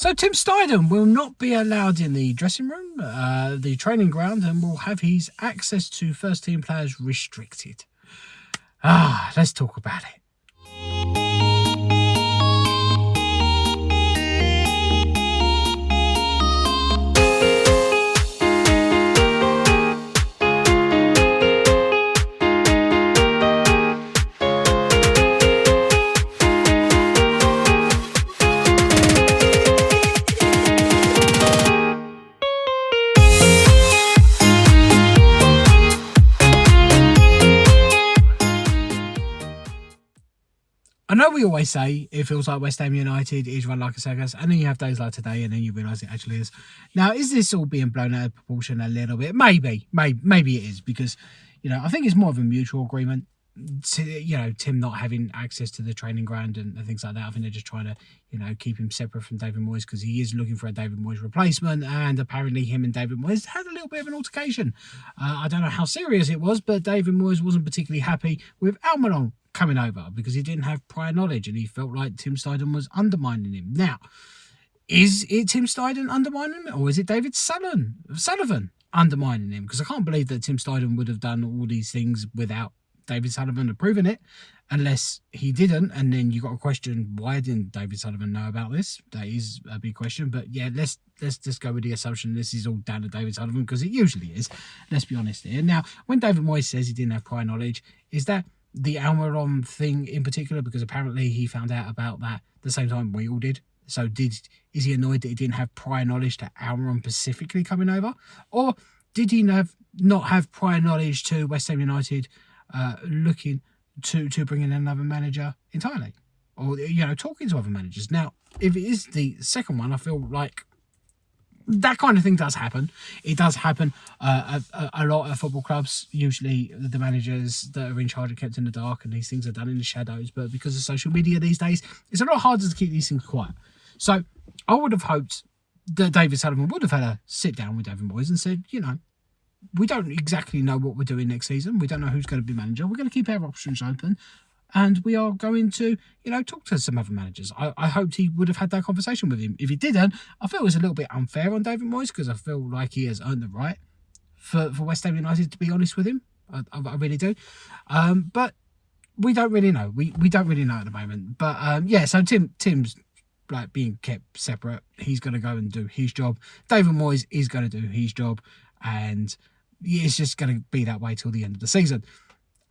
So Tim Steidten will not be allowed in the dressing room, the training ground, and will have his access to first team players restricted. Let's talk about it. I know we always say it feels like West Ham United is run like a circus, and then you have days like today, and then you realise it actually is. Now, is this all being blown out of proportion a little bit? Maybe it is, because, I think it's more of a mutual agreement. Tim not having access to the training ground and things like that. I think they're just trying to, keep him separate from David Moyes, because he is looking for a David Moyes replacement, and apparently him and David Moyes had a little bit of an altercation. I don't know how serious it was, but David Moyes wasn't particularly happy with Almiron coming over because he didn't have prior knowledge, and he felt like Tim Steidten was undermining him. Now, is it Tim Steidten undermining him, or is it David Sullivan undermining him? Because I can't believe that Tim Steidten would have done all these things without David Sullivan approving it, unless he didn't, and then you got to question, why didn't David Sullivan know about this? That is a big question. But yeah, let's just go with the assumption this is all down to David Sullivan, because it usually is. Let's be honest here. Now, when David Moyes says he didn't have prior knowledge, is that the Almiron thing in particular? Because apparently he found out about that the same time we all did. So is he annoyed that he didn't have prior knowledge to Almiron specifically coming over? Or did he not have prior knowledge to West Ham United looking to bring in another manager entirely, or talking to other managers? Now, if it is the second one, I feel like that kind of thing does happen. It does happen a lot at football clubs. Usually the managers that are in charge are kept in the dark, and these things are done in the shadows. But because of social media these days, it's a lot harder to keep these things quiet. So I would have hoped that David Sullivan would have had a sit down with David Moyes and said, we don't exactly know what we're doing next season. We don't know who's going to be manager. We're going to keep our options open, and we are going to, talk to some other managers. I hoped he would have had that conversation with him. If he didn't, I feel it was a little bit unfair on David Moyes, because I feel like he has earned the right for West Ham United to be honest with him. I really do. But we don't really know. We don't really know at the moment. But so Tim's like being kept separate. He's going to go and do his job. David Moyes is going to do his job, and it's just going to be that way till the end of the season.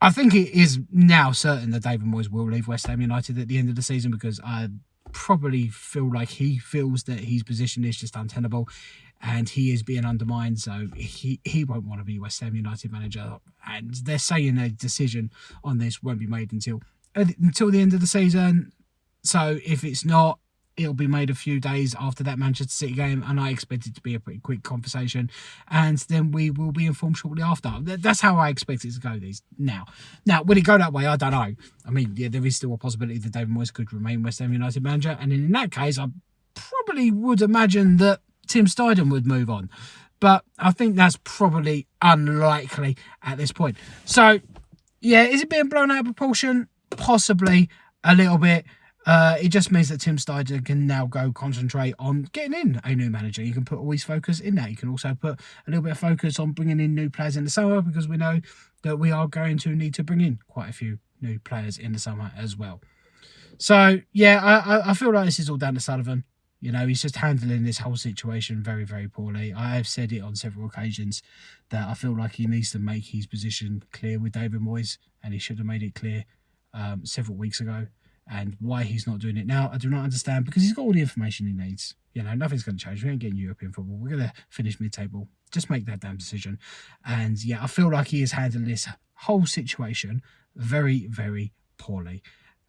I think it is now certain that David Moyes will leave West Ham United at the end of the season, because I probably feel like he feels that his position is just untenable and he is being undermined, so he won't want to be West Ham United manager. And they're saying a decision on this won't be made until the end of the season. So if it's not, it'll be made a few days after that Manchester City game, and I expect it to be a pretty quick conversation, and then we will be informed shortly after. That's how I expect it to go now. Now, will it go that way? I don't know. I mean, yeah, there is still a possibility that David Moyes could remain West Ham United manager, and in that case, I probably would imagine that Tim Steidten would move on. But I think that's probably unlikely at this point. So, yeah, is it being blown out of proportion? Possibly a little bit. It just means that Tim Steidten can now go concentrate on getting in a new manager. You can put all his focus in that. You can also put a little bit of focus on bringing in new players in the summer, because we know that we are going to need to bring in quite a few new players in the summer as well. So, yeah, I feel like this is all down to Sullivan. He's just handling this whole situation very, very poorly. I have said it on several occasions that I feel like he needs to make his position clear with David Moyes, and he should have made it clear several weeks ago. And why he's not doing it now, I do not understand, because he's got all the information he needs. Nothing's going to change. We ain't getting European football. We're going to finish mid-table. Just make that damn decision. And yeah, I feel like he is handling this whole situation very, very poorly.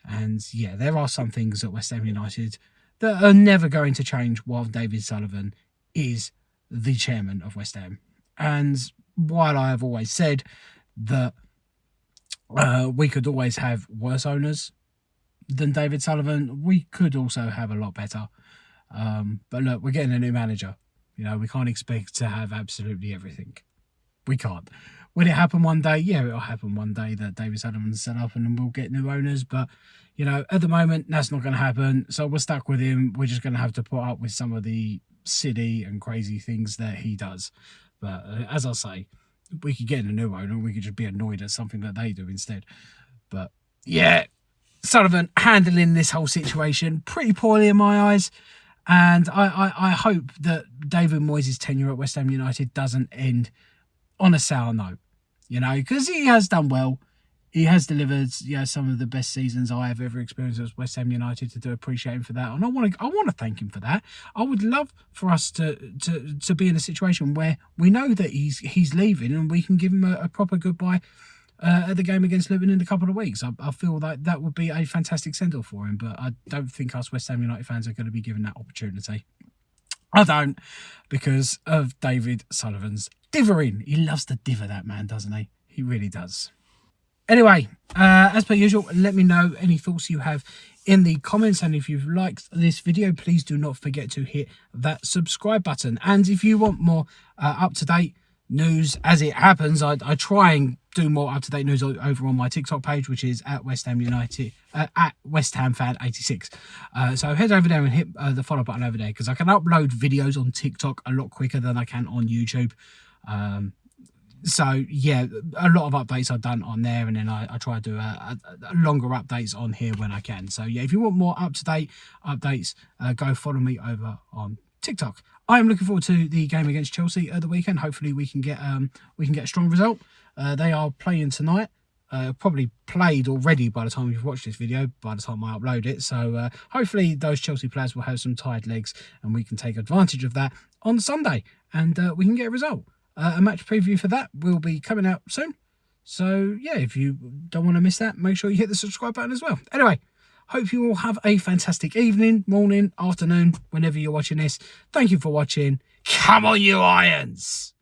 And yeah, there are some things at West Ham United that are never going to change while David Sullivan is the chairman of West Ham. And while I have always said that we could always have worse owners than David Sullivan, we could also have a lot better. But look, we're getting a new manager. We can't expect to have absolutely everything. We can't. Will it happen one day? Yeah, it'll happen one day that David Sullivan's set up and then we'll get new owners. But, you know, at the moment, that's not going to happen. So we're stuck with him. We're just going to have to put up with some of the silly and crazy things that he does. But as I say, we could get a new owner. We could just be annoyed at something that they do instead. But, yeah, Sullivan handling this whole situation pretty poorly in my eyes. And I hope that David Moyes' tenure at West Ham United doesn't end on a sour note, you know, because he has done well. He has delivered, you know, some of the best seasons I have ever experienced as West Ham United. To appreciate him for that, and I want to thank him for that. I would love for us to be in a situation where we know that he's leaving, and we can give him a proper goodbye at the game against Luton in a couple of weeks. I feel like that would be a fantastic send-off for him, but I don't think us West Ham United fans are going to be given that opportunity. I don't, because of David Sullivan's divering. He loves to diver, that man, doesn't he? He really does. Anyway, as per usual, let me know any thoughts you have in the comments. And if you've liked this video, please do not forget to hit that subscribe button. And if you want more up-to-date news as it happens, I try and do more up-to-date news over on my TikTok page, which is at West Ham United, at West Ham Fan 86. So head over there and hit the follow button over there, because I can upload videos on TikTok a lot quicker than I can on YouTube. So yeah, a lot of updates are done on there, and then I try to do a longer updates on here when I can. So yeah, if you want more up-to-date updates, go follow me over on TikTok. I am looking forward to the game against Chelsea at the weekend. Hopefully we can get a strong result. They are playing tonight. Probably played already by the time you've watched this video, by the time I upload it. So hopefully those Chelsea players will have some tired legs, and we can take advantage of that on Sunday, and we can get a result. A match preview for that will be coming out soon. So yeah, if you don't want to miss that, make sure you hit the subscribe button as well. Anyway, hope you all have a fantastic evening, morning, afternoon, whenever you're watching this. Thank you for watching. Come on, you Irons!